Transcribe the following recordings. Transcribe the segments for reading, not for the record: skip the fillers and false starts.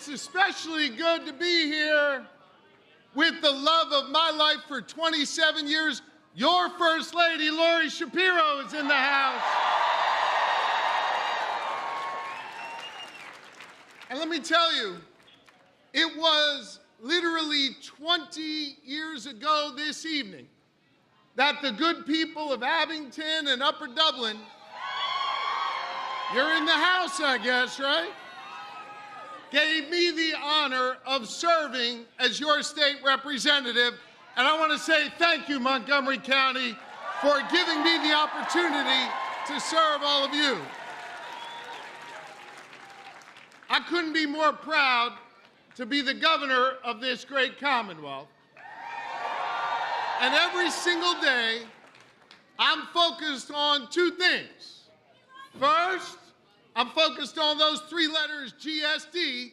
especially good to be here with the love of my life for 27 years. Your First Lady, Alicia Shapiro, is in the house. And let me tell you, it was literally 20 years ago this evening that the good people of Abington and Upper Dublin, you're in the house, I guess, right? Gave me the honor of serving as your state representative. And I want to say thank you, Montgomery County, for giving me the opportunity to serve all of you. I couldn't be more proud to be the governor of this great Commonwealth. And every single day, I'm focused on two things. First, I'm focused on those three letters, GSD.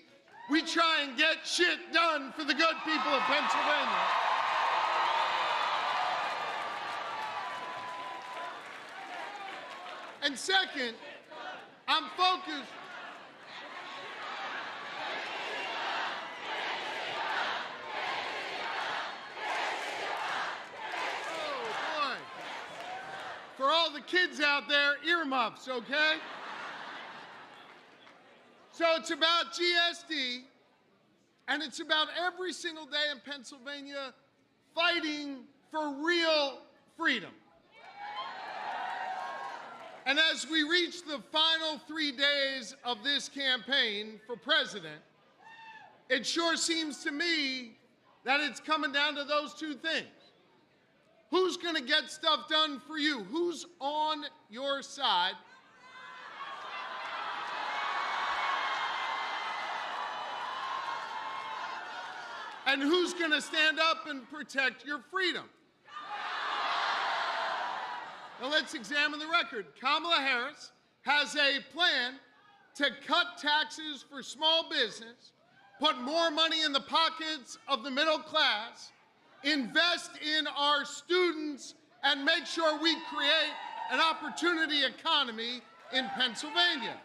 We try and get shit done for the good people of Pennsylvania. And second, I'm focused. Oh boy. For all the kids out there, earmuffs, okay? So it's about GSD, and it's about every single day in Pennsylvania fighting for real freedom. And as we reach the final 3 days of this campaign for president, it sure seems to me that it's coming down to those two things. Who's going to get stuff done for you? Who's on your side? And who's going to stand up and protect your freedom? Now let's examine the record. Kamala Harris has a plan to cut taxes for small business, put more money in the pockets of the middle class, invest in our students, and make sure we create an opportunity economy in Pennsylvania.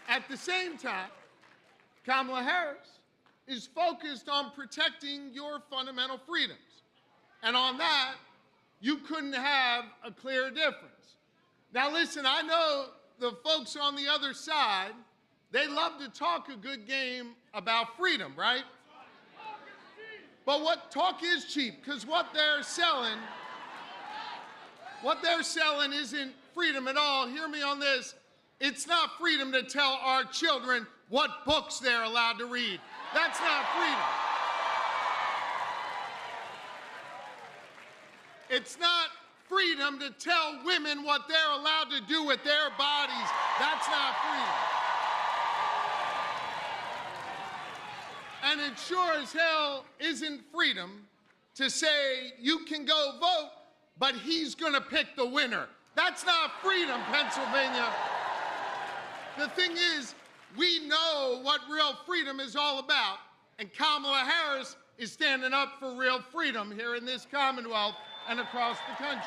At the same time, Kamala Harris is focused on protecting your fundamental freedoms. And on that, you couldn't have a clearer difference. Now listen, I know the folks on the other side, they love to talk a good game about freedom, right? But what talk is cheap, because what they're selling isn't freedom at all. Hear me on this. It's not freedom to tell our children what books they're allowed to read. That's not freedom. It's not freedom to tell women what they're allowed to do with their bodies. That's not freedom. And it sure as hell isn't freedom to say you can go vote, but he's going to pick the winner. That's not freedom, Pennsylvania. The thing is, we know what real freedom is all about, and Kamala Harris is standing up for real freedom here in this Commonwealth and across the country.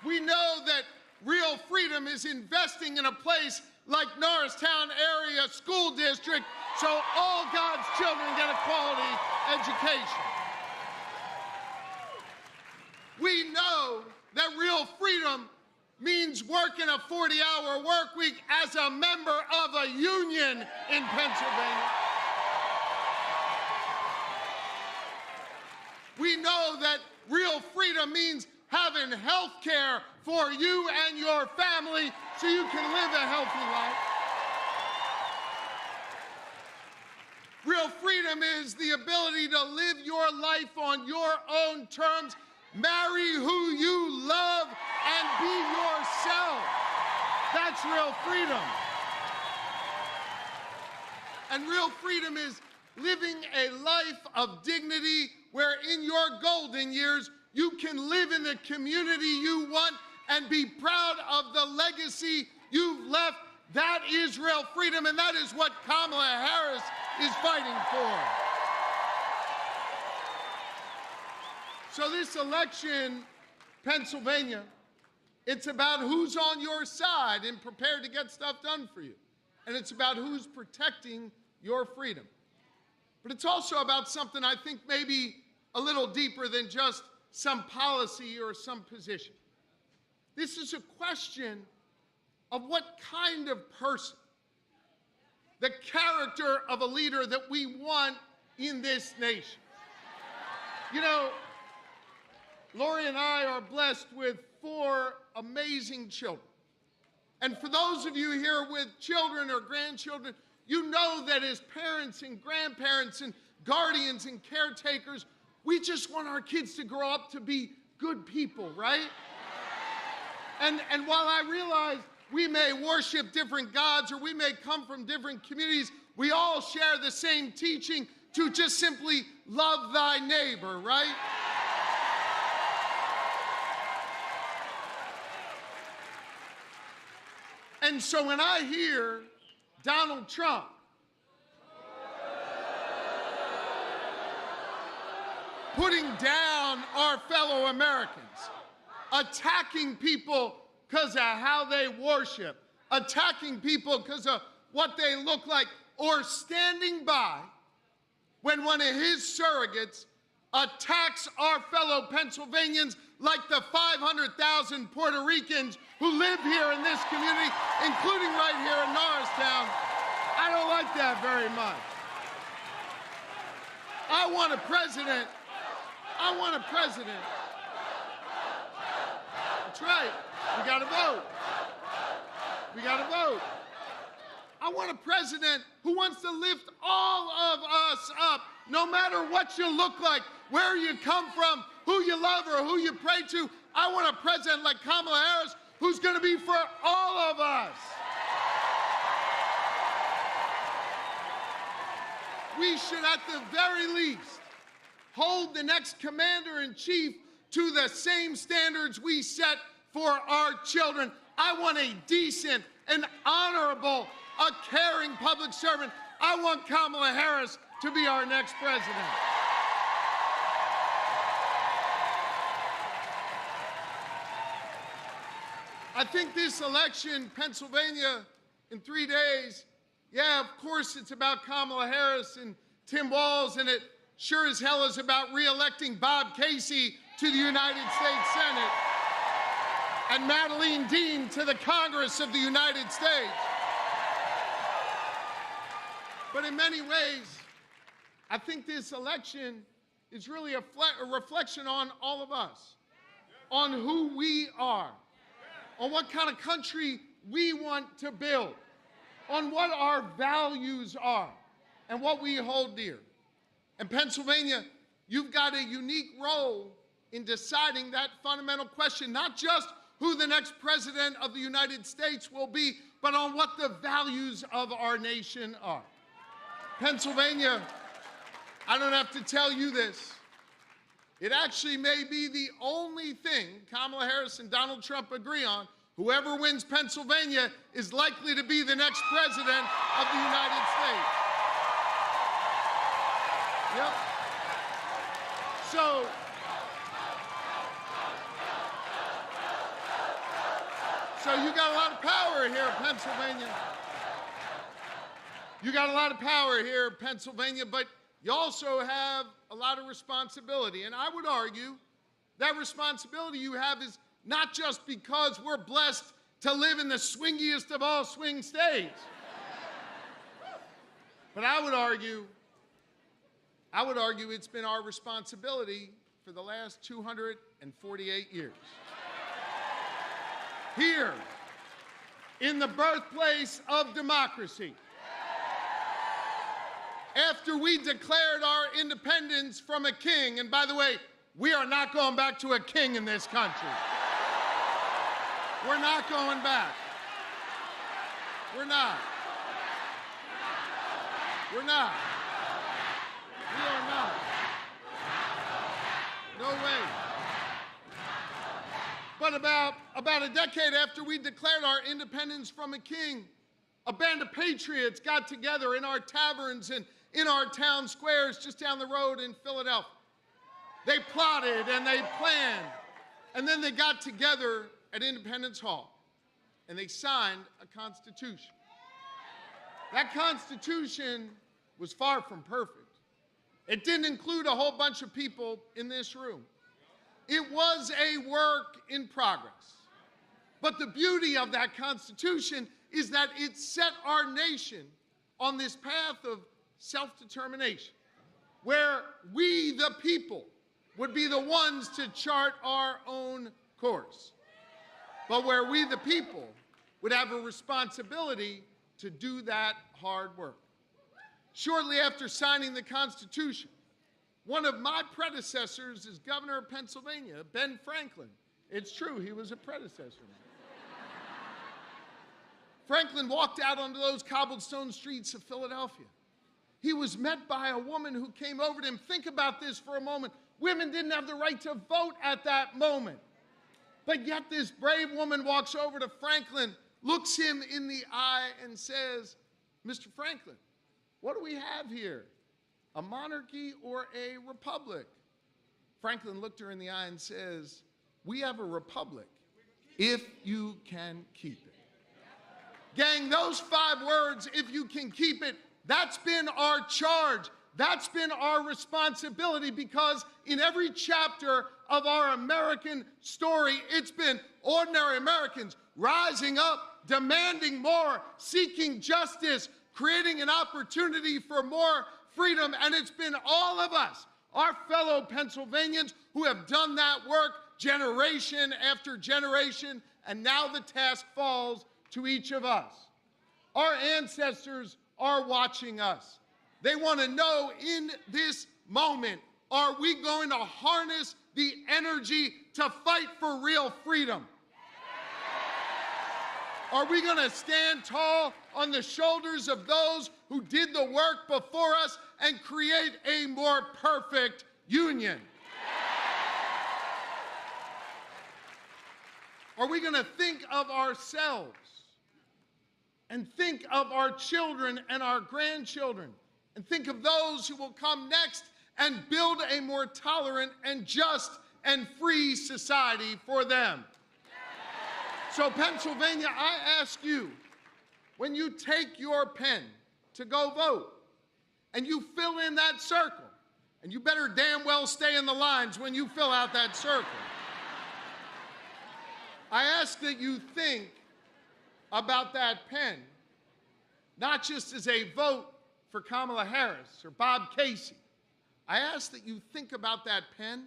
We know that real freedom is investing in a place like Norristown Area School District so all God's children get a quality education. We know that real freedom means working a 40-hour work week as a member of a union in Pennsylvania. We know that real freedom means having health care for you and your family so you can live a healthy life. Real freedom is the ability to live your life on your own terms, marry who you love, and be yourself. That's real freedom. And real freedom is living a life of dignity where in your golden years you can live in the community you want and be proud of the legacy you've left. That is real freedom, and that is what Kamala Harris is fighting for. So this election, Pennsylvania, It's about who's on your side and prepared to get stuff done for you. And it's about who's protecting your freedom. But it's also about something I think maybe a little deeper than just some policy or some position. This is a question of what kind of person, the character of a leader that we want in this nation. You know, Lori and I are blessed with 4 amazing children. And for those of you here with children or grandchildren, you know that as parents and grandparents and guardians and caretakers, we just want our kids to grow up to be good people, right? And while I realize we may worship different gods or we may come from different communities, we all share the same teaching to just simply love thy neighbor, right? And so when I hear Donald Trump putting down our fellow Americans, attacking people because of how they worship, attacking people because of what they look like, or standing by when one of his surrogates attacks our fellow Pennsylvanians like the 500,000 Puerto Ricans who live here in this community, including right here in Norristown. I don't like that very much. I want a president. That's right. We got to vote. I want a president who wants to lift all of us up, no matter what you look like, where you come from, who you love or who you pray to. I want a president like Kamala Harris who's going to be for all of us. We should, at the very least, hold the next commander-in-chief to the same standards we set for our children. I want a decent, an honorable, a caring public servant. I want Kamala Harris to be our next president. I think this election, Pennsylvania, in 3 days, yeah, of course it's about Kamala Harris and Tim Walz, and it sure as hell is about re-electing Bob Casey to the United States Senate and Madeleine Dean to the Congress of the United States. But in many ways, I think this election is really a reflection on all of us, on who we are, on what kind of country we want to build, on what our values are, and what we hold dear. And Pennsylvania, you've got a unique role in deciding that fundamental question, not just who the next president of the United States will be, but on what the values of our nation are. Pennsylvania, I don't have to tell you this, it actually may be the only thing Kamala Harris and Donald Trump agree on. Whoever wins Pennsylvania is likely to be the next president of the United States. Yep. So you got a lot of power here in Pennsylvania. You got a lot of power here in Pennsylvania, but you also have a lot of responsibility. And I would argue that responsibility you have is not just because we're blessed to live in the swingiest of all swing states. But I would argue it's been our responsibility for the last 248 years. Here, in the birthplace of democracy, after we declared our independence from a king, and by the way, we are not going back to a king in this country. We're not going back. We're not. We are not. No way. But about a decade after we declared our independence from a king, a band of patriots got together in our taverns and in our town squares just down the road in Philadelphia. They plotted and they planned, and then they got together at Independence Hall, and they signed a Constitution. That Constitution was far from perfect. It didn't include a whole bunch of people in this room. It was a work in progress. But the beauty of that Constitution is that it set our nation on this path of self-determination, where we, the people, would be the ones to chart our own course, but where we, the people, would have a responsibility to do that hard work. Shortly after signing the Constitution, one of my predecessors as governor of Pennsylvania, Ben Franklin. It's true, he was a predecessor. Franklin walked out onto those cobblestone streets of Philadelphia. He was met by a woman who came over to him. Think about this for a moment. Women didn't have the right to vote at that moment. But yet this brave woman walks over to Franklin, looks him in the eye and says, "Mr. Franklin, what do we have here? A monarchy or a republic?" Franklin looked her in the eye and says, "We have a republic if you can keep it." Gang, those 5 words, if you can keep it, that's been our charge. That's been our responsibility, because in every chapter of our American story, it's been ordinary Americans rising up, demanding more, seeking justice, creating an opportunity for more freedom. And it's been all of us, our fellow Pennsylvanians, who have done that work generation after generation, and now the task falls to each of us. Our ancestors are watching us. They want to know in this moment, are we going to harness the energy to fight for real freedom? Are we going to stand tall on the shoulders of those who did the work before us and create a more perfect union? Are we going to think of ourselves and think of our children and our grandchildren and think of those who will come next and build a more tolerant and just and free society for them? So Pennsylvania, I ask you, when you take your pen to go vote and you fill in that circle, and you better damn well stay in the lines when you fill out that circle, I ask that you think about that pen, not just as a vote for Kamala Harris or Bob Casey. I ask that you think about that pen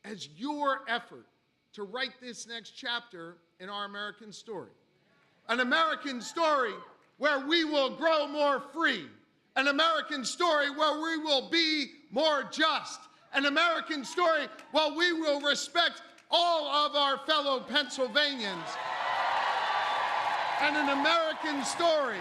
as your effort to write this next chapter in our American story. An American story where we will grow more free. An American story where we will be more just. An American story where we will respect all of our fellow Pennsylvanians. And an American story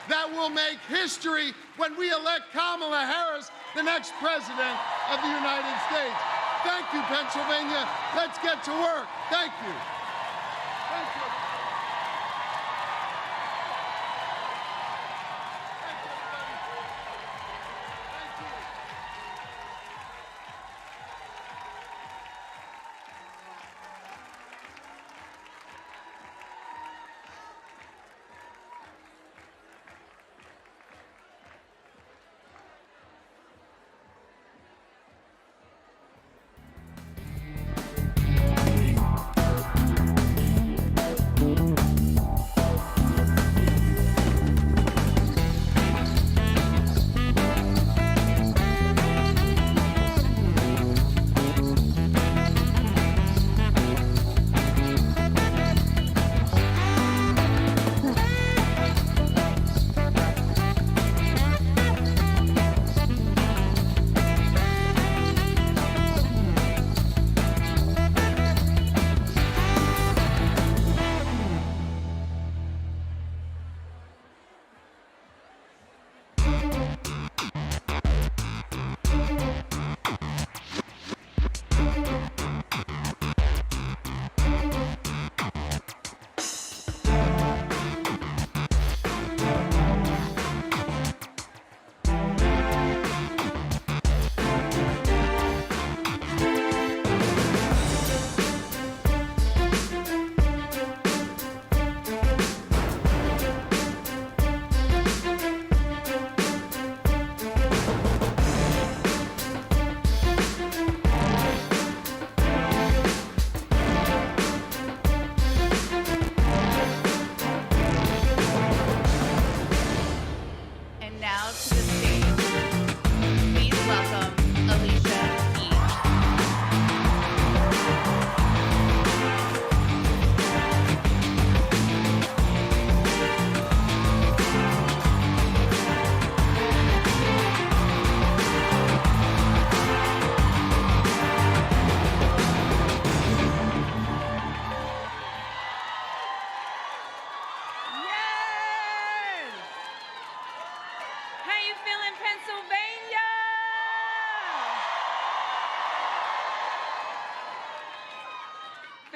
that will make history when we elect Kamala Harris the next president of the United States. Thank you, Pennsylvania. Let's get to work. Thank you. Thank you.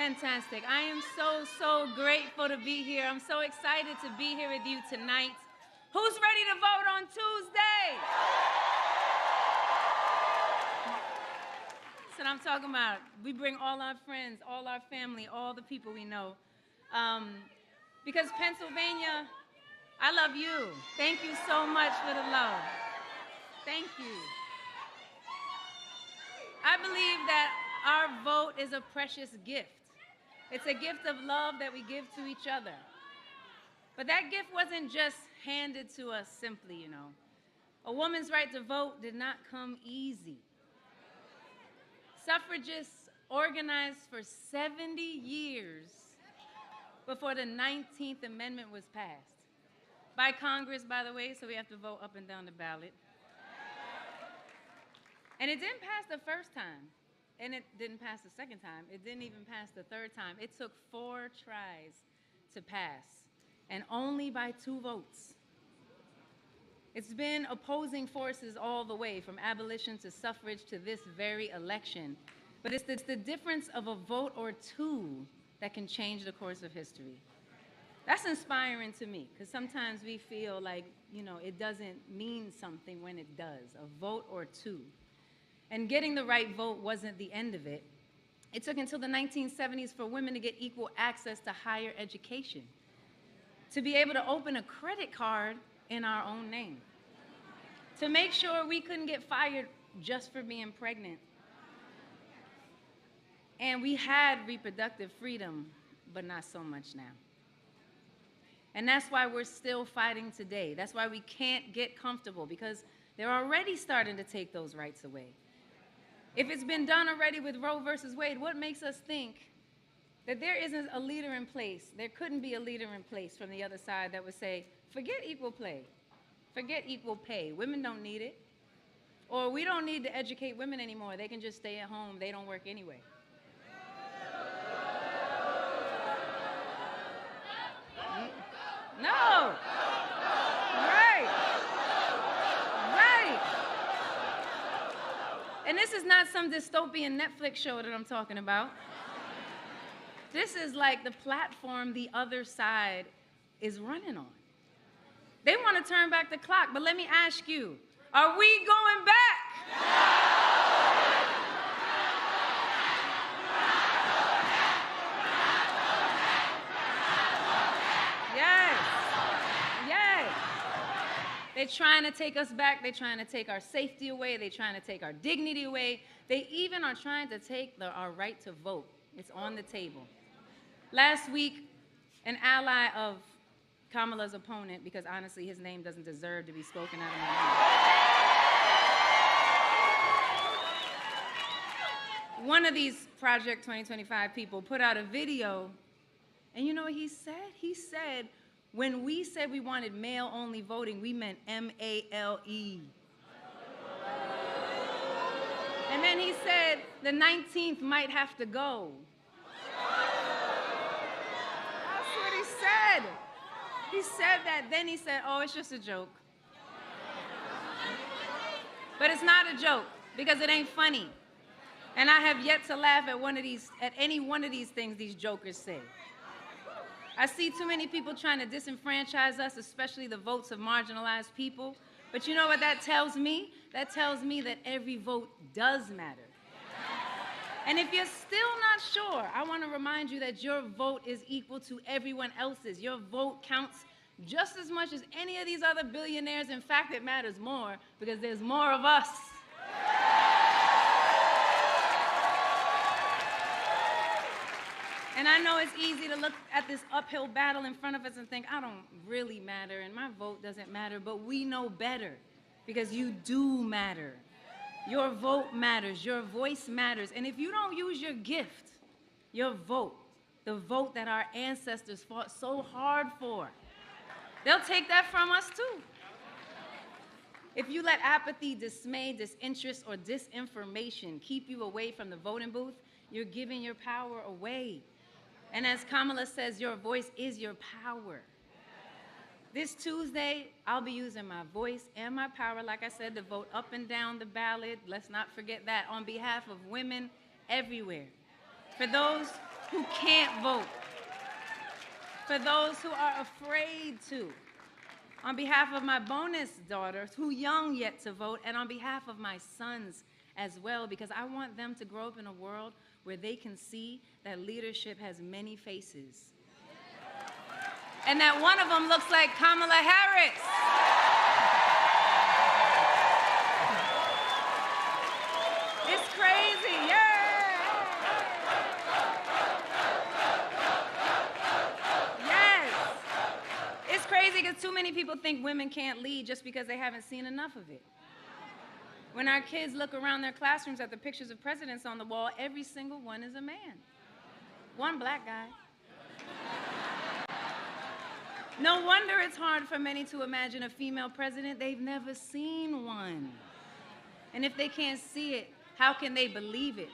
fantastic. I am so grateful to be here. I'm so excited to be here with you tonight. Who's ready to vote on Tuesday? That's what I'm talking about. We bring all our friends, all our family, all the people we know. Because Pennsylvania, I love you. Thank you so much for the love. Thank you. I believe that our vote is a precious gift. It's a gift of love that we give to each other. But that gift wasn't just handed to us simply, you know. A woman's right to vote did not come easy. Suffragists organized for 70 years before the 19th Amendment was passed. By Congress, by the way, so we have to vote up and down the ballot. And it didn't pass the first time, and it didn't pass the second time. It didn't even pass the third time. It took 4 tries to pass, and only by 2 votes. It's been opposing forces all the way, from abolition to suffrage to this very election. But it's the difference of a vote or 2 that can change the course of history. That's inspiring to me, because sometimes we feel like, you know, it doesn't mean something when it does, a vote or 2. And getting the right vote wasn't the end of it. It took until the 1970s for women to get equal access to higher education, to be able to open a credit card in our own name, to make sure we couldn't get fired just for being pregnant. And we had reproductive freedom, but not so much now. And that's why we're still fighting today. That's why we can't get comfortable, because they're already starting to take those rights away. If it's been done already with Roe versus Wade, what makes us think that there isn't a leader in place, there couldn't be a leader in place from the other side that would say, forget equal play, forget equal pay, women don't need it, or we don't need to educate women anymore, they can just stay at home, they don't work anyway. No. Right. Right. And this is not some dystopian Netflix show that I'm talking about. This is like the platform the other side is running on. They want to turn back the clock, but let me ask you, are we going back? They're trying to take us back. They're trying to take our safety away. They're trying to take our dignity away. They even are trying to take our right to vote. It's on the table. Last week, an ally of Kamala's opponent, because honestly, his name doesn't deserve to be spoken out of my mouth. One of these Project 2025 people put out a video, and you know what he said? He said, when we said we wanted male-only voting, we meant M-A-L-E. And then he said the 19th might have to go. That's what he said. He said that, then he said, oh, it's just a joke. But it's not a joke, because it ain't funny. And I have yet to laugh at any one of these things these jokers say. I see too many people trying to disenfranchise us, especially the votes of marginalized people. But you know what that tells me? That tells me that every vote does matter. And if you're still not sure, I want to remind you that your vote is equal to everyone else's. Your vote counts just as much as any of these other billionaires. In fact, it matters more because there's more of us. And I know it's easy to look at this uphill battle in front of us and think, I don't really matter and my vote doesn't matter, but we know better because you do matter. Your vote matters, your voice matters. And if you don't use your gift, your vote, the vote that our ancestors fought so hard for, they'll take that from us too. If you let apathy, dismay, disinterest, or disinformation keep you away from the voting booth, you're giving your power away. And as Kamala says, your voice is your power. This Tuesday, I'll be using my voice and my power, like I said, to vote up and down the ballot. Let's not forget that, on behalf of women everywhere. For those who can't vote, for those who are afraid to, on behalf of my bonus daughters, who young yet to vote, and on behalf of my sons as well, because I want them to grow up in a world where they can see that leadership has many faces. And that one of them looks like Kamala Harris. It's crazy, yeah. Crazy because too many people think women can't lead just because they haven't seen enough of it. When our kids look around their classrooms at the pictures of presidents on the wall, every single one is a man. One black guy. No wonder it's hard for many to imagine a female president. They've never seen one. And if they can't see it, how can they believe it?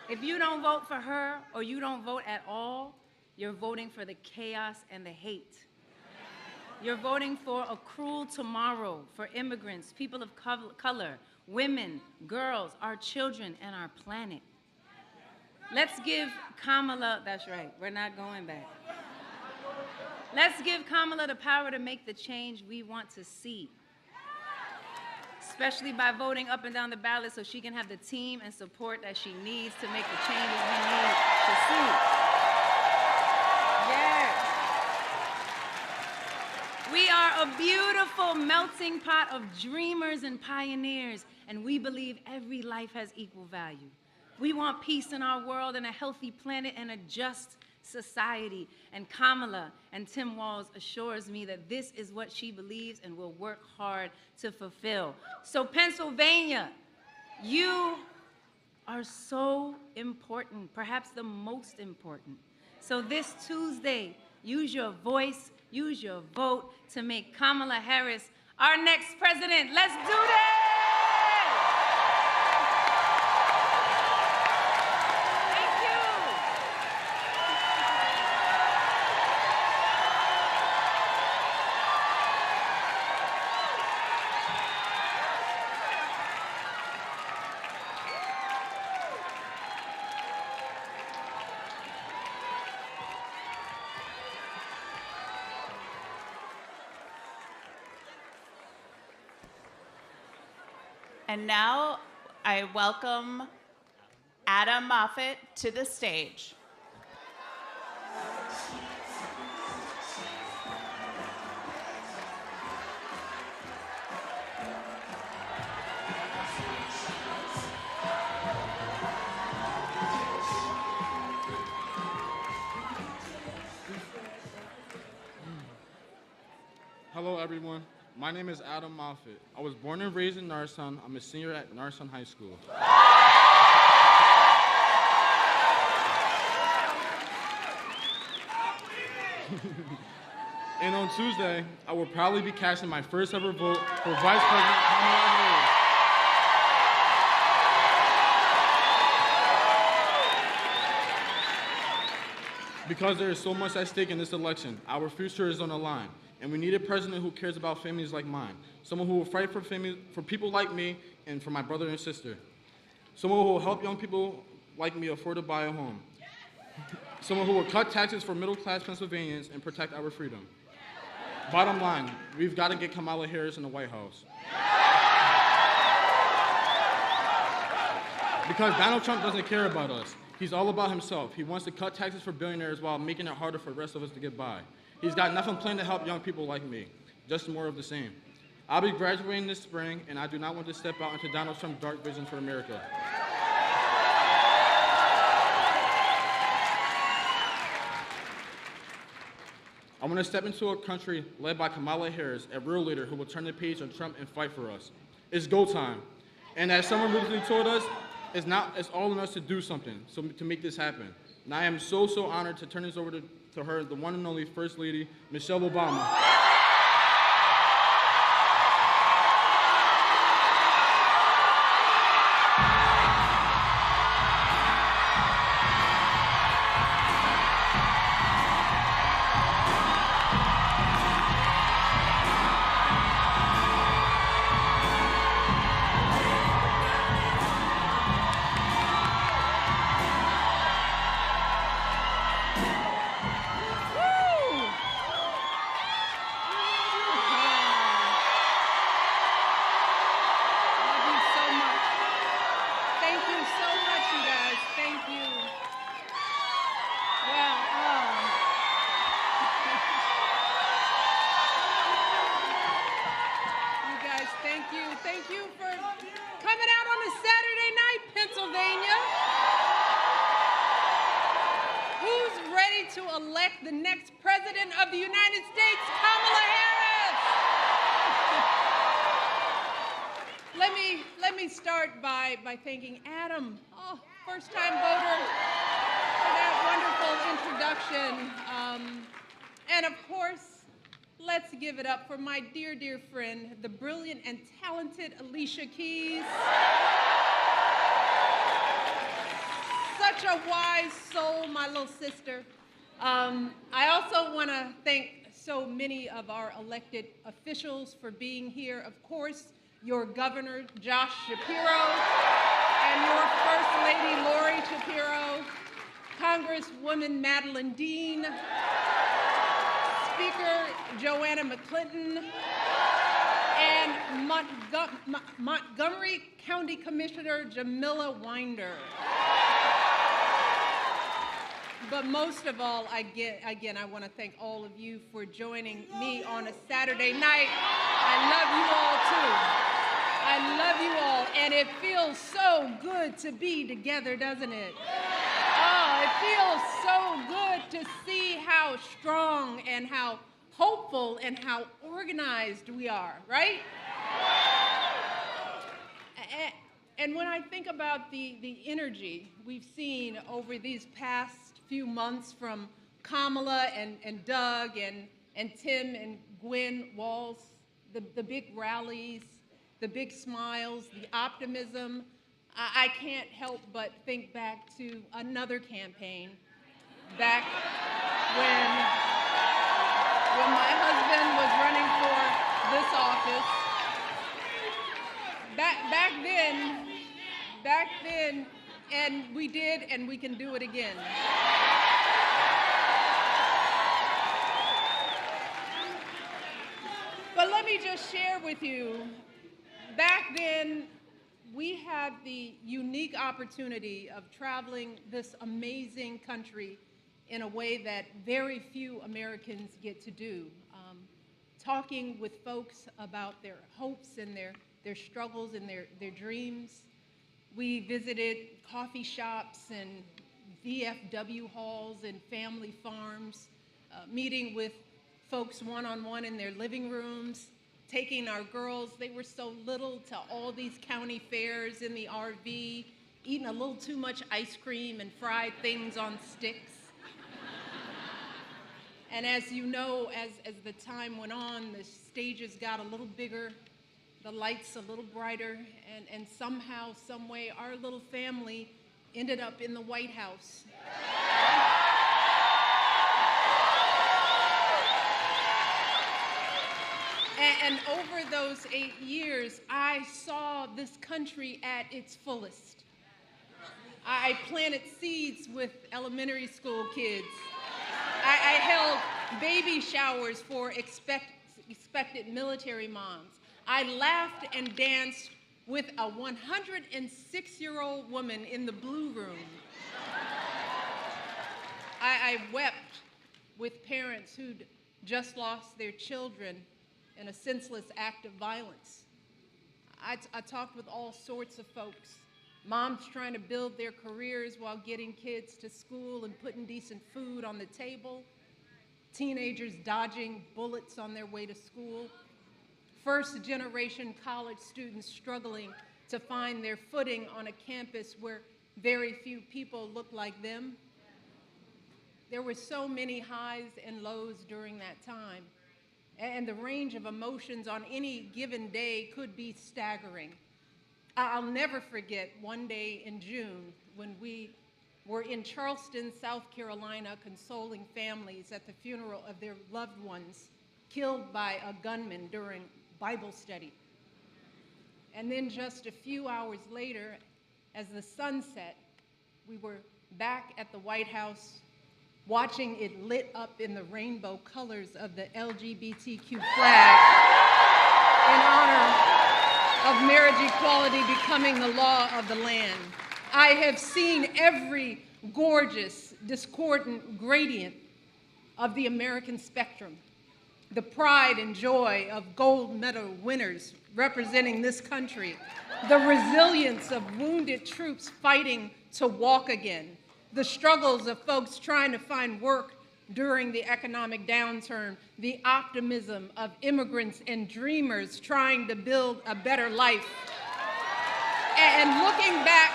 If you don't vote for her or you don't vote at all, you're voting for the chaos and the hate. You're voting for a cruel tomorrow for immigrants, people of color, women, girls, our children, and our planet. Let's give Kamala, that's right, we're not going back. Let's give Kamala the power to make the change we want to see, especially by voting up and down the ballot so she can have the team and support that she needs to make the changes we need to see. Yes. We are a beautiful melting pot of dreamers and pioneers, and we believe every life has equal value. We want peace in our world and a healthy planet and a just society. And Kamala and Tim Walz assures me that this is what she believes and will work hard to fulfill. So Pennsylvania, you are so important, perhaps the most important. So this Tuesday, use your voice, use your vote to make Kamala Harris our next president. Let's do this! Thank you. And now I welcome Adam Moffat to the stage. Hello, everyone. My name is Adam Moffat. I was born and raised in Narson. I'm a senior at Narson High School. And on Tuesday, I will proudly be casting my first ever vote for Vice President Kamala Harris. Because there is so much at stake in this election, our future is on the line. And we need a president who cares about families like mine. Someone who will fight for people like me and for my brother and sister. Someone who will help young people like me afford to buy a home. Someone who will cut taxes for middle-class Pennsylvanians and protect our freedom. Bottom line, we've got to get Kamala Harris in the White House. Because Donald Trump doesn't care about us. He's all about himself. He wants to cut taxes for billionaires while making it harder for the rest of us to get by. He's got nothing planned to help young people like me, just more of the same. I'll be graduating this spring, and I do not want to step out into Donald Trump's dark vision for America. I want to step into a country led by Kamala Harris, a real leader who will turn the page on Trump and fight for us. It's go time. And as someone recently told us, it's all on us to do something to make this happen. And I am so honored to turn this over to her, the one and only First Lady, Michelle Obama. of the United States, Kamala Harris. Let me start by thanking Adam, first-time voter, for that wonderful introduction. And of course, let's give it up for my dear, dear friend, the brilliant and talented Alicia Keys. Such a wise soul, my little sister. I also want to thank so many of our elected officials for being here. Of course, your governor, Josh Shapiro, and your First Lady, Lori Shapiro, Congresswoman Madeline Dean, Speaker Joanna McClinton, and Montgomery County Commissioner Jamila Winder. But most of all, again, I want to thank all of you for joining me on a Saturday night. I love you all too. I love you all, and it feels so good to be together, doesn't it? Oh, it feels so good to see how strong and how hopeful and how organized we are, right? And when I think about the energy we've seen over these past few months from Kamala and Doug and Tim and Gwen Walz, the big rallies, the big smiles, the optimism, I can't help but think back to another campaign back when my husband was running for this office. Back then, and we did, and we can do it again. But let me just share with you, back then, we had the unique opportunity of traveling this amazing country in a way that very few Americans get to do. Talking with folks about their hopes and their struggles and their dreams. We visited coffee shops and VFW halls and family farms, meeting with folks one-on-one in their living rooms, taking our girls, they were so little, to all these county fairs in the RV, eating a little too much ice cream and fried things on sticks. And as you know, as the time went on, the stages got a little bigger, the lights a little brighter, and somehow, some way, our little family ended up in the White House. And over those 8 years, I saw this country at its fullest. I planted seeds with elementary school kids. I held baby showers for expected military moms. I laughed and danced with a 106-year-old woman in the blue room. I wept with parents who'd just lost their children in a senseless act of violence. I talked with all sorts of folks. Moms trying to build their careers while getting kids to school and putting decent food on the table. Teenagers dodging bullets on their way to school. First-generation college students struggling to find their footing on a campus where very few people looked like them. There were so many highs and lows during that time, and the range of emotions on any given day could be staggering. I'll never forget one day in June when we were in Charleston, South Carolina, consoling families at the funeral of their loved ones killed by a gunman during Bible study. And then just a few hours later, as the sun set, we were back at the White House watching it lit up in the rainbow colors of the LGBTQ flag in honor of marriage equality becoming the law of the land. I have seen every gorgeous, discordant gradient of the American spectrum, the pride and joy of gold medal winners representing this country, the resilience of wounded troops fighting to walk again, the struggles of folks trying to find work during the economic downturn, the optimism of immigrants and dreamers trying to build a better life. And looking back,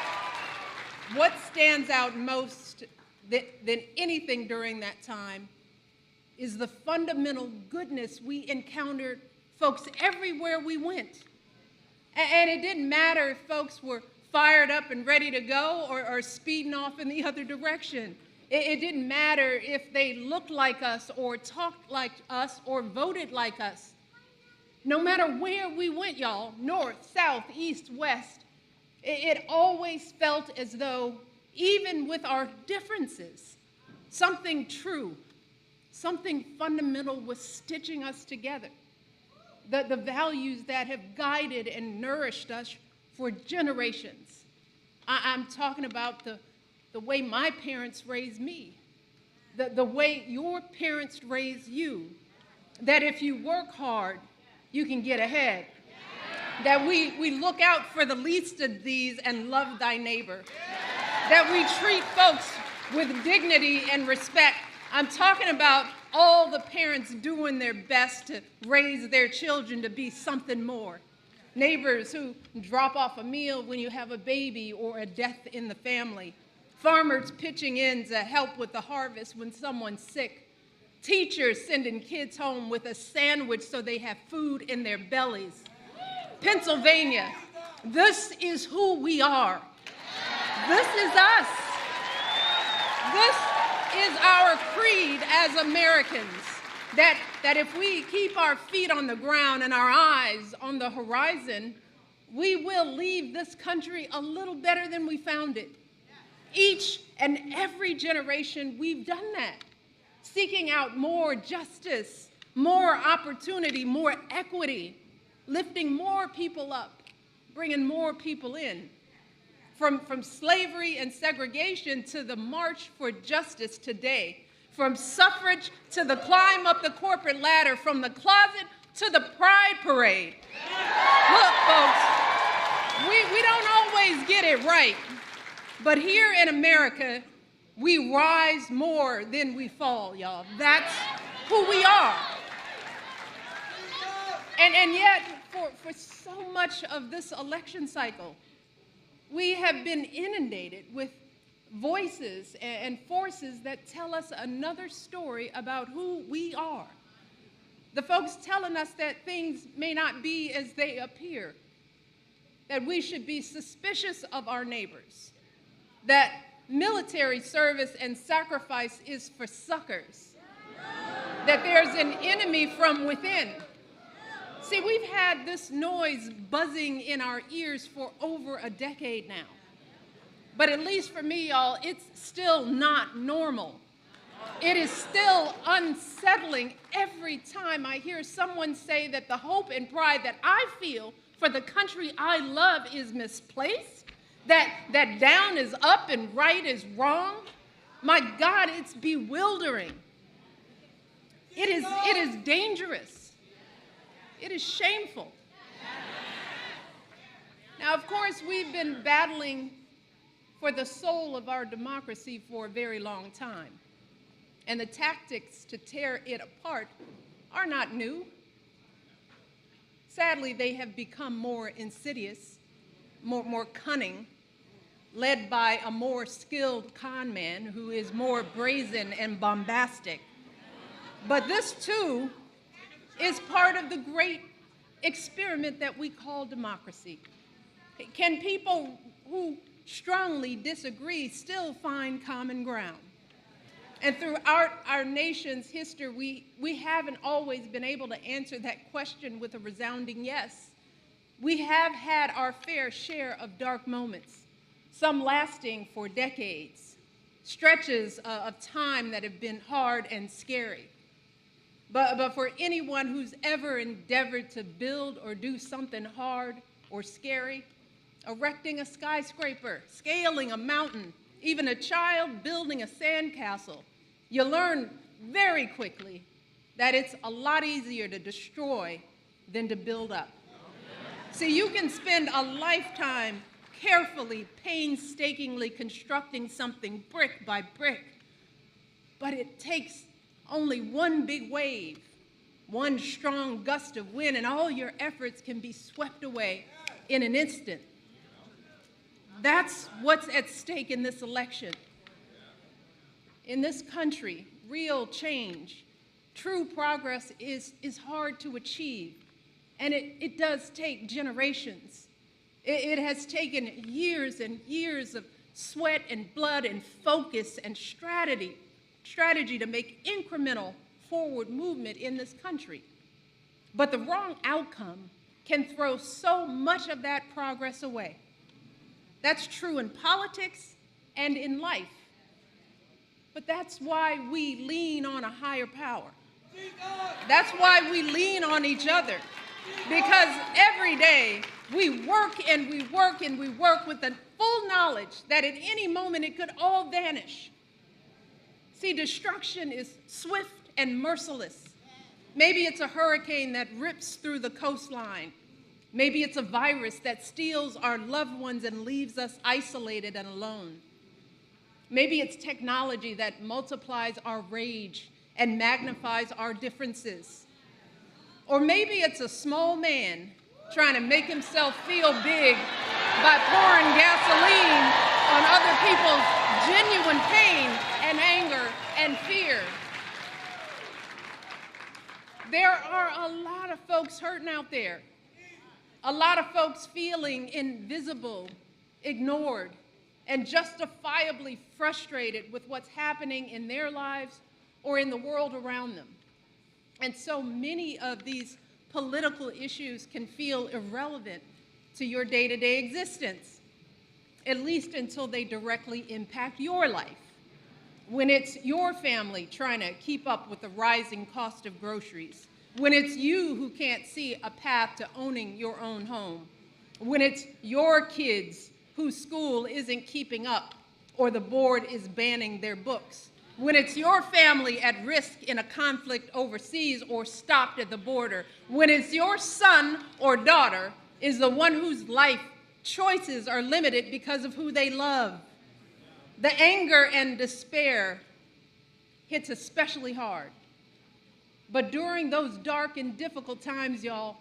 what stands out most than anything during that time is the fundamental goodness we encountered folks everywhere we went. And it didn't matter if folks were fired up and ready to go or speeding off in the other direction. It didn't matter if they looked like us or talked like us or voted like us. No matter where we went, y'all, north, south, east, west, it always felt as though, even with our differences, something true, something fundamental was stitching us together. The values that have guided and nourished us for generations. I'm talking about the way my parents raised me, the way your parents raised you, that if you work hard, you can get ahead, that we look out for the least of these and love thy neighbor, that we treat folks with dignity and respect. I'm talking about all the parents doing their best to raise their children to be something more. Neighbors who drop off a meal when you have a baby or a death in the family. Farmers pitching in to help with the harvest when someone's sick. Teachers sending kids home with a sandwich so they have food in their bellies. Pennsylvania, this is who we are. This is us. This is our creed as Americans. That if we keep our feet on the ground and our eyes on the horizon, we will leave this country a little better than we found it. Each and every generation, we've done that, seeking out more justice, more opportunity, more equity, lifting more people up, bringing more people in. From slavery and segregation to the march for justice today, from suffrage to the climb up the corporate ladder, from the closet to the pride parade. Look, folks, we don't always get it right, but here in America, we rise more than we fall, y'all. That's who we are. And yet, for so much of this election cycle, we have been inundated with voices and forces that tell us another story about who we are. The folks telling us that things may not be as they appear, that we should be suspicious of our neighbors, that military service and sacrifice is for suckers, that there's an enemy from within. See, we've had this noise buzzing in our ears for over a decade now. But at least for me, y'all, it's still not normal. It is still unsettling every time I hear someone say that the hope and pride that I feel for the country I love is misplaced, that down is up and right is wrong. My God, it's bewildering. It is dangerous. It is shameful. Now, of course, we've been battling for the soul of our democracy for a very long time. And the tactics to tear it apart are not new. Sadly, they have become more insidious, more cunning, led by a more skilled con man who is more brazen and bombastic. But this, too, is part of the great experiment that we call democracy. Can people who strongly disagree still find common ground? And throughout our nation's history, we haven't always been able to answer that question with a resounding yes. We have had our fair share of dark moments, some lasting for decades, stretches of time that have been hard and scary. But for anyone who's ever endeavored to build or do something hard or scary, erecting a skyscraper, scaling a mountain, even a child building a sandcastle, you learn very quickly that it's a lot easier to destroy than to build up. See, you can spend a lifetime carefully, painstakingly constructing something brick by brick, but it takes only one big wave, one strong gust of wind, and all your efforts can be swept away in an instant. That's what's at stake in this election. In this country, real change, true progress is hard to achieve, and it does take generations. It has taken years and years of sweat and blood and focus and strategy to make incremental forward movement in this country. But the wrong outcome can throw so much of that progress away. That's true in politics and in life. But that's why we lean on a higher power. That's why we lean on each other. Because every day we work and we work and we work with the full knowledge that at any moment it could all vanish. See, destruction is swift and merciless. Maybe it's a hurricane that rips through the coastline. Maybe it's a virus that steals our loved ones and leaves us isolated and alone. Maybe it's technology that multiplies our rage and magnifies our differences. Or maybe it's a small man trying to make himself feel big by pouring gasoline on other people's genuine pain and anger and fear. There are a lot of folks hurting out there. A lot of folks feeling invisible, ignored, and justifiably frustrated with what's happening in their lives or in the world around them. And so many of these political issues can feel irrelevant to your day-to-day existence, at least until they directly impact your life. When it's your family trying to keep up with the rising cost of groceries, when it's you who can't see a path to owning your own home, when it's your kids whose school isn't keeping up or the board is banning their books, when it's your family at risk in a conflict overseas or stopped at the border, when it's your son or daughter is the one whose life choices are limited because of who they love. The anger and despair hits especially hard. But during those dark and difficult times, y'all,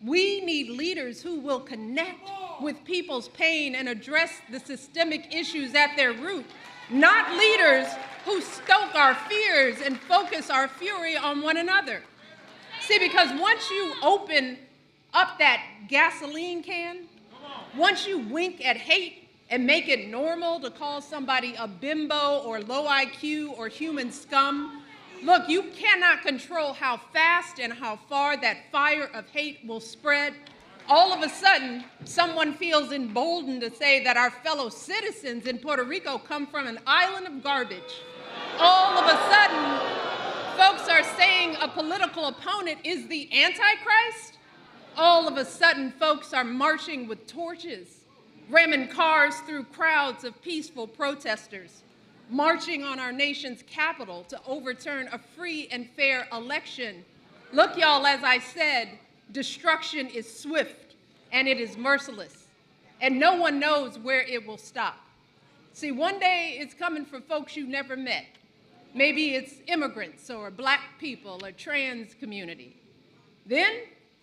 we need leaders who will connect with people's pain and address the systemic issues at their root, not leaders who stoke our fears and focus our fury on one another. See, because once you open up that gasoline can, once you wink at hate and make it normal to call somebody a bimbo or low IQ or human scum, look, you cannot control how fast and how far that fire of hate will spread. All of a sudden, someone feels emboldened to say that our fellow citizens in Puerto Rico come from an island of garbage. All of a sudden, folks are saying a political opponent is the Antichrist. All of a sudden, folks are marching with torches, ramming cars through crowds of peaceful protesters, marching on our nation's capital to overturn a free and fair election. Look, y'all, as I said, destruction is swift and it is merciless, and no one knows where it will stop. See, one day it's coming for folks you never met. Maybe it's immigrants or black people or trans community. Then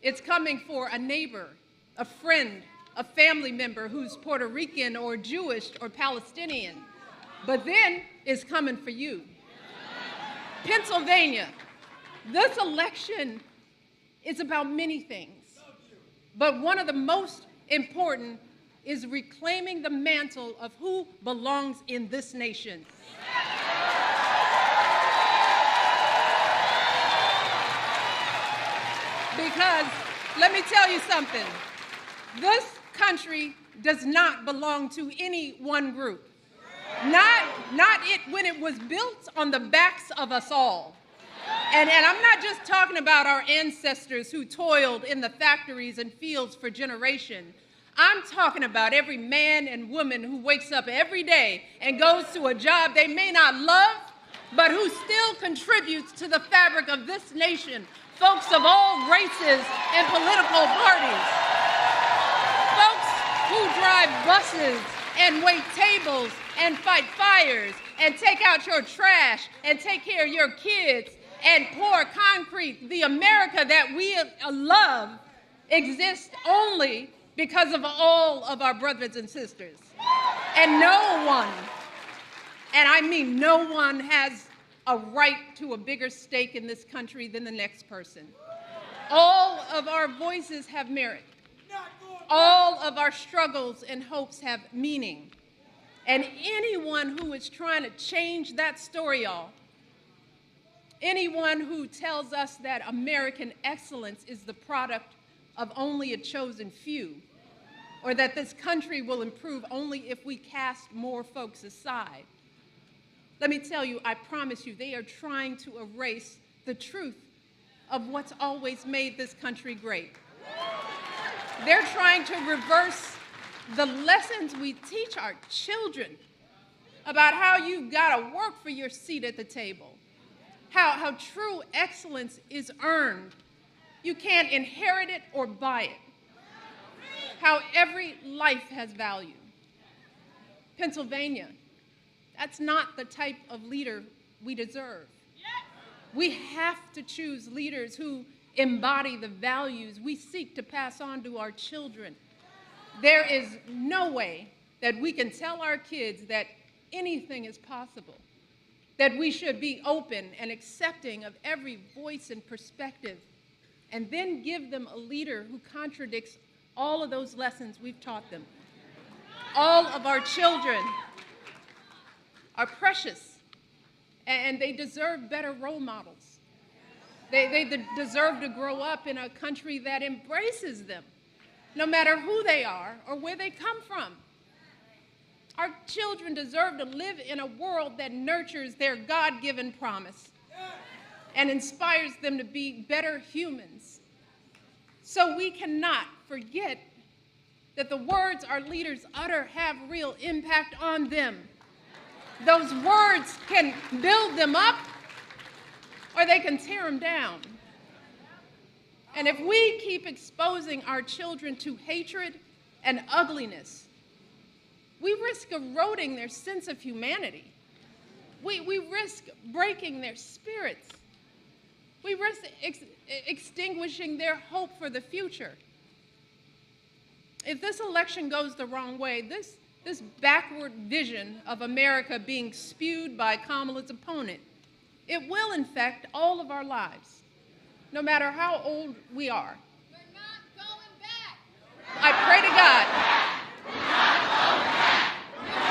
it's coming for a neighbor, a friend, a family member who's Puerto Rican or Jewish or Palestinian. But then it's coming for you. Pennsylvania, this election is about many things, but one of the most important is reclaiming the mantle of who belongs in this nation. Because, let me tell you something, this country does not belong to any one group. Not it when it was built on the backs of us all. And I'm not just talking about our ancestors who toiled in the factories and fields for generations. I'm talking about every man and woman who wakes up every day and goes to a job they may not love, but who still contributes to the fabric of this nation. Folks of all races and political parties. Folks who drive buses and wait tables and fight fires and take out your trash and take care of your kids and pour concrete. The America that we love exists only because of all of our brothers and sisters. And no one, and I mean no one, has a right to a bigger stake in this country than the next person. All of our voices have merit. All of our struggles and hopes have meaning. And anyone who is trying to change that story, y'all, anyone who tells us that American excellence is the product of only a chosen few, or that this country will improve only if we cast more folks aside, let me tell you, I promise you, they are trying to erase the truth of what's always made this country great. They're trying to reverse the lessons we teach our children about how you've got to work for your seat at the table, how true excellence is earned. You can't inherit it or buy it, how every life has value. Pennsylvania, that's not the type of leader we deserve. We have to choose leaders who embody the values we seek to pass on to our children. There is no way that we can tell our kids that anything is possible, that we should be open and accepting of every voice and perspective, and then give them a leader who contradicts all of those lessons we've taught them. All of our children are precious, and they deserve better role models. They deserve to grow up in a country that embraces them, no matter who they are or where they come from. Our children deserve to live in a world that nurtures their God-given promise and inspires them to be better humans. So we cannot forget that the words our leaders utter have real impact on them. Those words can build them up, or they can tear them down. And if we keep exposing our children to hatred and ugliness, we risk eroding their sense of humanity. We risk breaking their spirits. We risk extinguishing their hope for the future. If this election goes the wrong way, this backward vision of America being spewed by Kamala's opponent, it will infect all of our lives, no matter how old we are. We're not going back. I pray to God.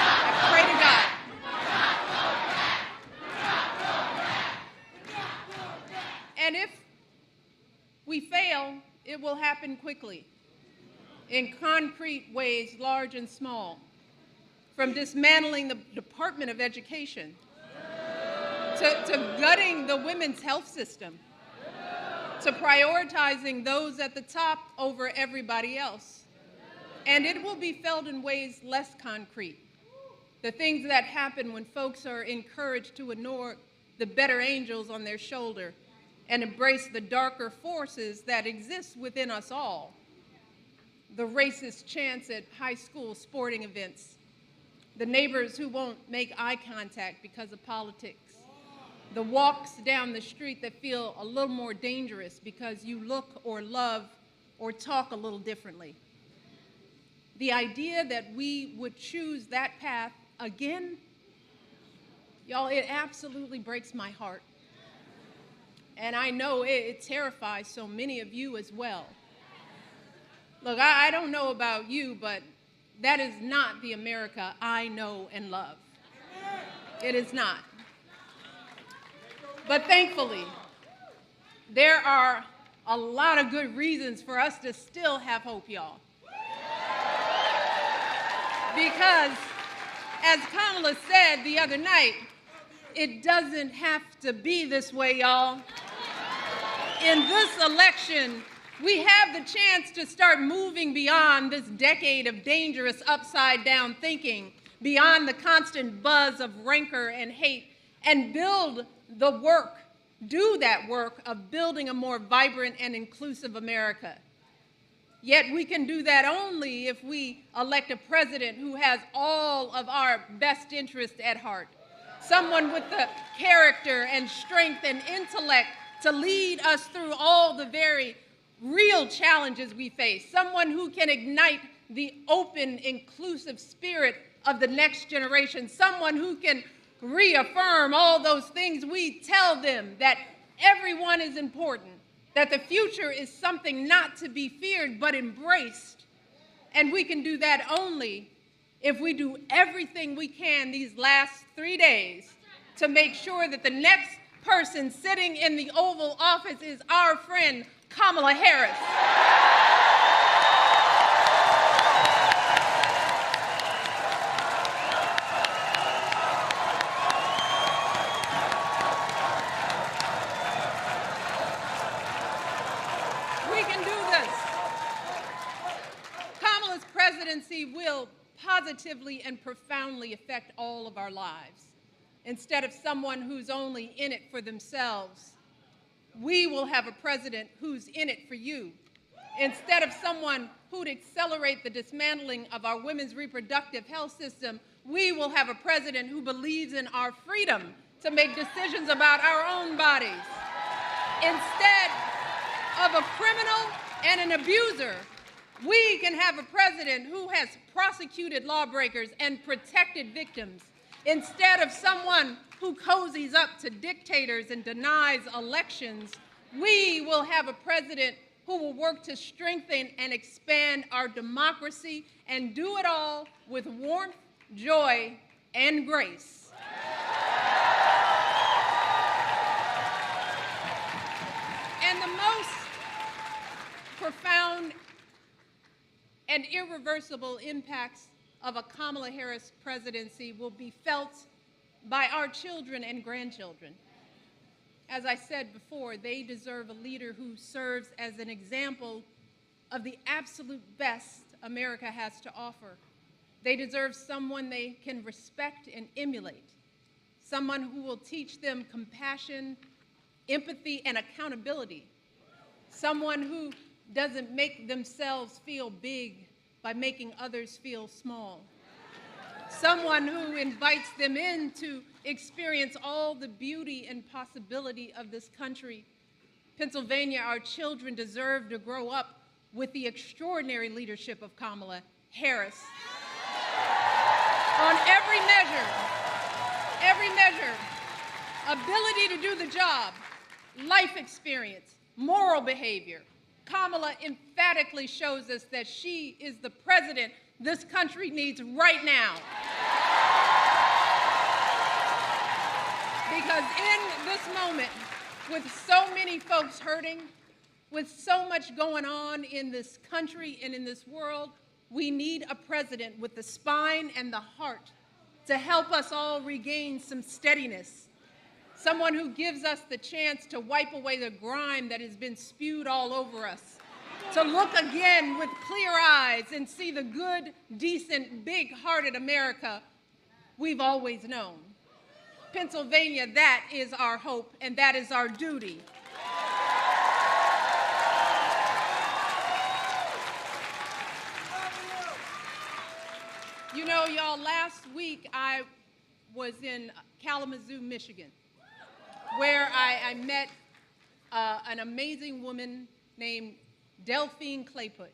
I pray to God. And if we fail, it will happen quickly, in concrete ways, large and small, from dismantling the Department of Education to gutting the women's health system, to prioritizing those at the top over everybody else. And it will be felt in ways less concrete. The things that happen when folks are encouraged to ignore the better angels on their shoulder and embrace the darker forces that exist within us all. The racist chants at high school sporting events, the neighbors who won't make eye contact because of politics, the walks down the street that feel a little more dangerous because you look or love or talk a little differently. The idea that we would choose that path again, y'all, it absolutely breaks my heart. And I know it terrifies so many of you as well. Look, I don't know about you, but that is not the America I know and love. It is not. But thankfully, there are a lot of good reasons for us to still have hope, y'all. Because, as Kamala said the other night, it doesn't have to be this way, y'all. In this election, we have the chance to start moving beyond this decade of dangerous upside-down thinking, beyond the constant buzz of rancor and hate, and build the work, do that work of building a more vibrant and inclusive America. Yet we can do that only if we elect a president who has all of our best interests at heart, someone with the character and strength and intellect to lead us through all the very real challenges we face, someone who can ignite the open, inclusive spirit of the next generation, someone who can reaffirm all those things we tell them, that everyone is important, that the future is something not to be feared but embraced. And we can do that only if we do everything we can these last 3 days to make sure that the next person sitting in the Oval Office is our friend, Kamala Harris. We can do this. Kamala's presidency will positively and profoundly affect all of our lives. Instead of someone who's only in it for themselves, we will have a president who's in it for you. Instead of someone who'd accelerate the dismantling of our women's reproductive health system, we will have a president who believes in our freedom to make decisions about our own bodies. Instead of a criminal and an abuser, we can have a president who has prosecuted lawbreakers and protected victims. Instead of someone who cozies up to dictators and denies elections, we will have a president who will work to strengthen and expand our democracy and do it all with warmth, joy, and grace. And the most profound and irreversible impacts of a Kamala Harris presidency will be felt by our children and grandchildren. As I said before, they deserve a leader who serves as an example of the absolute best America has to offer. They deserve someone they can respect and emulate, someone who will teach them compassion, empathy, and accountability, someone who doesn't make themselves feel big by making others feel small, someone who invites them in to experience all the beauty and possibility of this country. Pennsylvania, our children deserve to grow up with the extraordinary leadership of Kamala Harris. On every measure, ability to do the job, life experience, moral behavior, Kamala emphatically shows us that she is the president this country needs right now. Because in this moment, with so many folks hurting, with so much going on in this country and in this world, we need a president with the spine and the heart to help us all regain some steadiness. Someone who gives us the chance to wipe away the grime that has been spewed all over us, to look again with clear eyes and see the good, decent, big-hearted America we've always known. Pennsylvania, that is our hope, and that is our duty. You know, y'all, last week I was in Kalamazoo, Michigan, where I met an amazing woman named Delphine Clayput.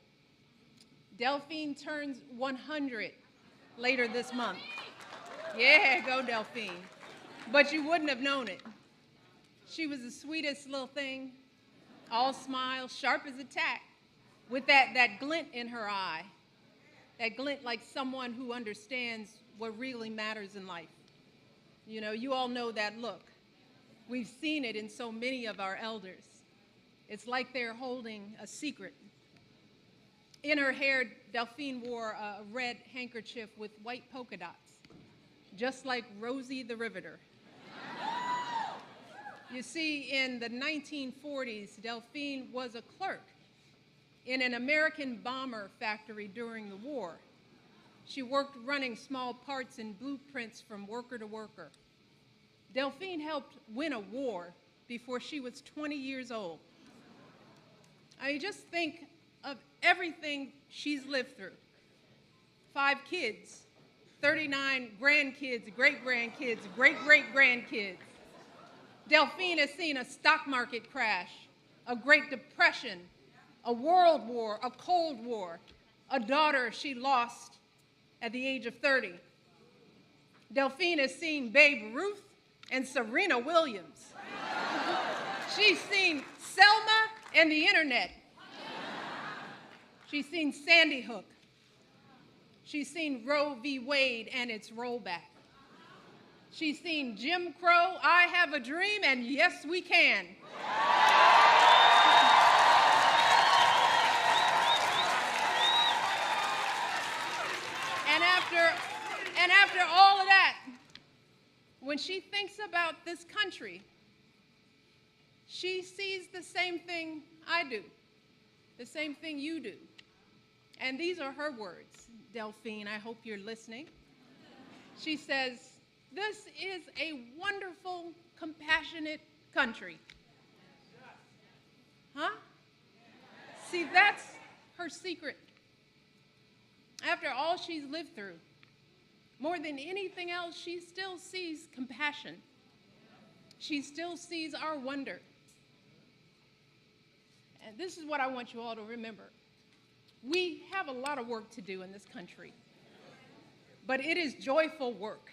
Delphine turns 100 later this month. Yeah, go Delphine. But you wouldn't have known it. She was the sweetest little thing, all smiles, sharp as a tack, with that glint in her eye, that glint like someone who understands what really matters in life. You know, you all know that look. We've seen it in so many of our elders. It's like they're holding a secret. In her hair, Delphine wore a red handkerchief with white polka dots, just like Rosie the Riveter. You see, in the 1940s, Delphine was a clerk in an American bomber factory during the war. She worked running small parts and blueprints from worker to worker. Delphine helped win a war before she was 20 years old. I mean, just think of everything she's lived through. 5 kids, 39 grandkids, great-grandkids, great-great-grandkids. Delphine has seen a stock market crash, a Great Depression, a world war, a Cold War, a daughter she lost at the age of 30. Delphine has seen Babe Ruth and Serena Williams. She's seen Selma and the internet. She's seen Sandy Hook. She's seen Roe v. Wade and its rollback. She's seen Jim Crow, I Have a Dream, and Yes, We Can. And after all of that, when she thinks about this country, she sees the same thing I do, the same thing you do. And these are her words. Delphine, I hope you're listening. She says, "This is a wonderful, compassionate country." Huh? See, that's her secret. After all she's lived through, more than anything else, she still sees compassion. She still sees our wonder. And this is what I want you all to remember. We have a lot of work to do in this country, but it is joyful work.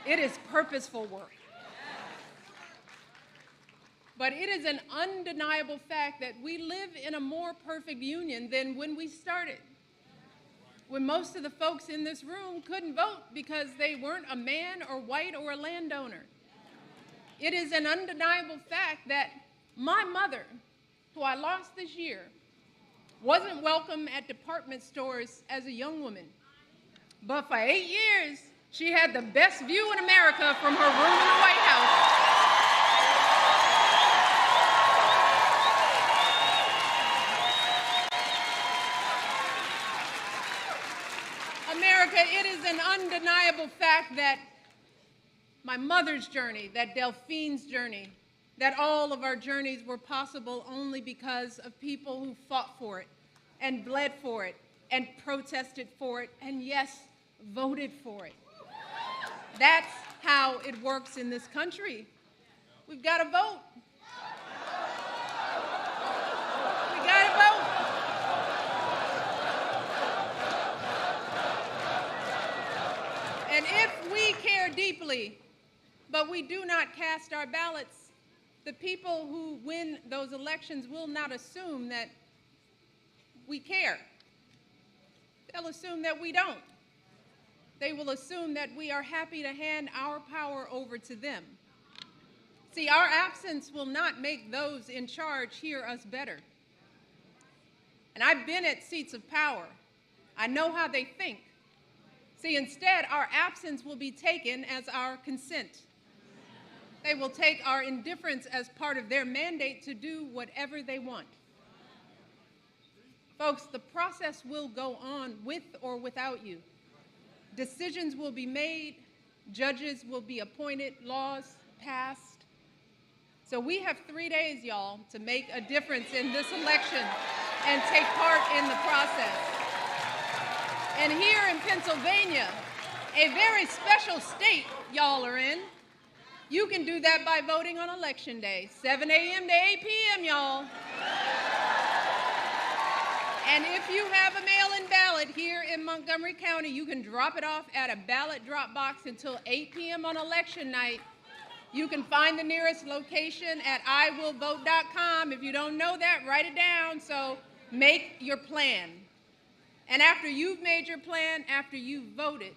It is purposeful work. But it is an undeniable fact that we live in a more perfect union than when we started, when most of the folks in this room couldn't vote because they weren't a man or white or a landowner. It is an undeniable fact that my mother, who I lost this year, wasn't welcome at department stores as a young woman. But for 8 years, she had the best view in America from her room in the White House. America, it is an undeniable fact that my mother's journey, that Delphine's journey, that all of our journeys were possible only because of people who fought for it and bled for it and protested for it and, yes, voted for it. That's how it works in this country. We've got to vote. We got to vote. And if we care deeply, but we do not cast our ballots, the people who win those elections will not assume that we care. They'll assume that we don't. They will assume that we are happy to hand our power over to them. See, our absence will not make those in charge hear us better. And I've been at seats of power. I know how they think. See, instead, our absence will be taken as our consent. They will take our indifference as part of their mandate to do whatever they want. Folks, the process will go on with or without you. Decisions will be made, judges will be appointed, laws passed. So we have 3 days, y'all, to make a difference in this election and take part in the process. And here in Pennsylvania, a very special state y'all are in, you can do that by voting on Election Day, 7 a.m. to 8 p.m., y'all. And if you have a mail-in ballot here in Montgomery County, you can drop it off at a ballot drop box until 8 p.m. on election night. You can find the nearest location at iwillvote.com. If you don't know that, write it down. So make your plan. And after you've made your plan, after you've voted,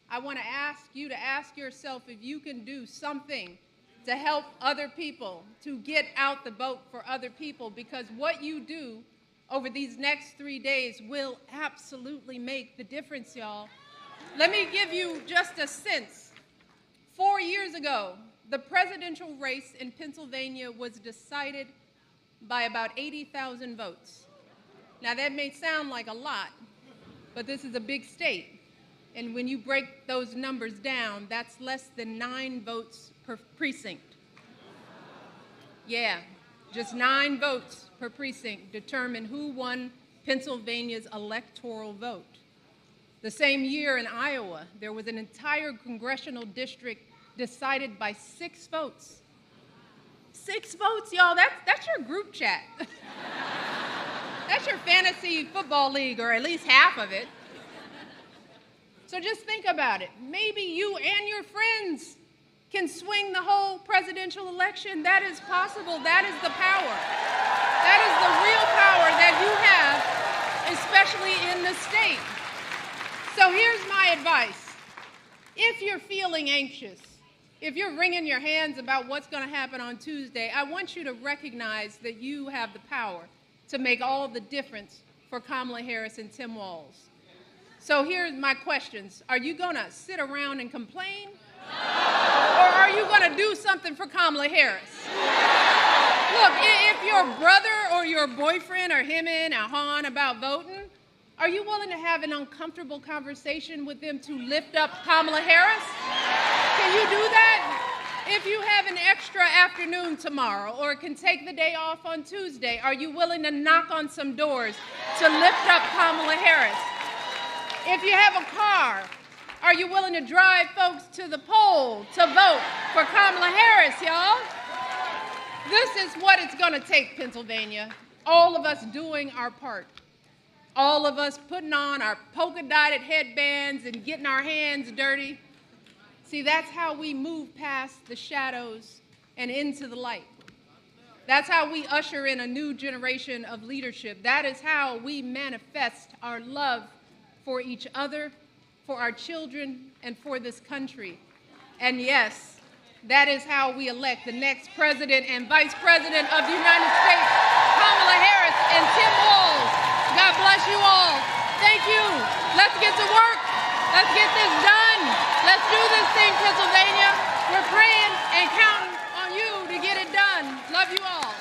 I want to ask you to ask yourself if you can do something to help other people, to get out the vote for other people, because what you do over these next 3 days will absolutely make the difference, y'all. Let me give you just a sense. 4 years ago, the presidential race in Pennsylvania was decided by about 80,000 votes. Now, that may sound like a lot, but this is a big state. And when you break those numbers down, that's less than 9 votes per precinct. Yeah, just 9 votes per precinct determine who won Pennsylvania's electoral vote. The same year in Iowa, there was an entire congressional district decided by 6 votes. 6 votes, y'all, that's your group chat. That's your fantasy football league, or at least half of it. So just think about it. Maybe you and your friends can swing the whole presidential election. That is possible. That is the power. That is the real power that you have, especially in the state. So here's my advice. If you're feeling anxious, if you're wringing your hands about what's going to happen on Tuesday, I want you to recognize that you have the power to make all the difference for Kamala Harris and Tim Walz. So here's my questions. Are you going to sit around and complain? Or are you going to do something for Kamala Harris? Look, if your brother or your boyfriend are hemming and hawing about voting, are you willing to have an uncomfortable conversation with them to lift up Kamala Harris? Can you do that? If you have an extra afternoon tomorrow or can take the day off on Tuesday, are you willing to knock on some doors to lift up Kamala Harris? If you have a car, are you willing to drive folks to the poll to vote for Kamala Harris, y'all? This is what it's going to take, Pennsylvania. All of us doing our part. All of us putting on our polka-dotted headbands and getting our hands dirty. See, that's how we move past the shadows and into the light. That's how we usher in a new generation of leadership. That is how we manifest our love for each other, for our children, and for this country. And yes, that is how we elect the next president and vice president of the United States, Kamala Harris and Tim Walz. God bless you all. Thank you. Let's get to work. Let's get this done. Let's do this thing, Pennsylvania. We're praying and counting on you to get it done. Love you all.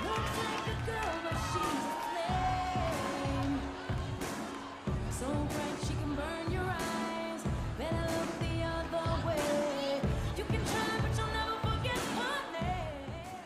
Looks like a girl